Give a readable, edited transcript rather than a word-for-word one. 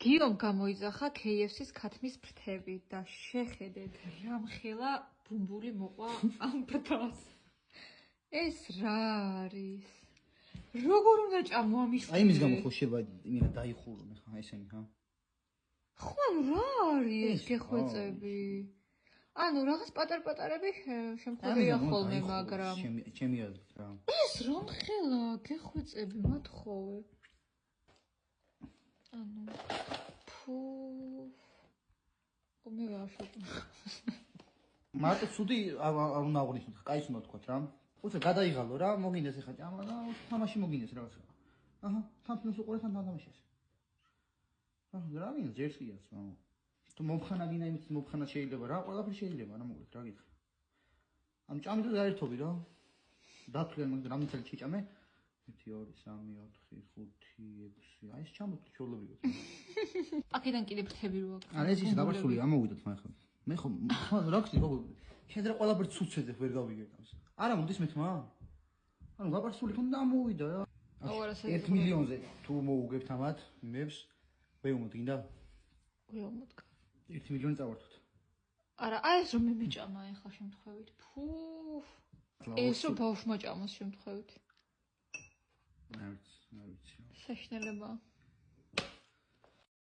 გიომ გამოიძახა KFC-ს ქათმის ფრთები და შეხედეთ რამხელა ბუმბული მოყვა ამ ბრდას. ეს რა არის? როგორ უნდა ჭამო ამის? აი იმის გამო ხო შევა იმენა დაიხურულე ხა ესენი ხა? ხო რა არის გეხვეწები? ანუ რაღაც პატარ-პატარები შემთხვევია ხოლმე, მაგრამ ჩემი აზრით რა. ეს რამხელა გეხვეწები მათხოვე. ანუ ფუ მე ვაშოთ. მარტო ცუდი არ უნდა აღნიშნოთ, კაიც უნდა თქვა რა. უცე გადაიღალო რა, მოგინდეს ეხა ჭამა და თამაში მოგინდეს რაღაცა. აჰა, თამაშს უყურე თან თამაშის. აჰა, რა მინდა ჯერსიას, მამა. თუ მომხანა გინდა იმით მომხანა შეიძლება რა, ყველაფერი შეიძლება რა მოგეთ რა გითხრა. ამ ჭამით გაერთობი რა. დათვლენ მაგ რამითელი ჩიჭამე? 1 2 3 4 5 6 აი ეს ჩამოთ ჩოლებიოთ. აქედან კიდე ფრთები რო აქვს. არა ეს დაბარსული ამოვიდოთ მაგრამ. მე ხო რა გქცი გოგო. შენ რა ყველაფერი ცუცეზე ვერ გავიგეთავს. არა მოდის მეთმა? ანუ დაბარსული ხომ და ამოვიდა რა. 1 მილიონზე თუ მოუგებთ ამათ იმებს, ვეუმოთ გინდა? ვეუმოთ. 1 მილიონი წავართოთ. არა, აი ეს რომ მე მეჭამა ახლა შემთხვევით. ფუ. ეს რო ბავშვმა ჭამოს შემთხვევით. არ ვიცი. საშინელებაა.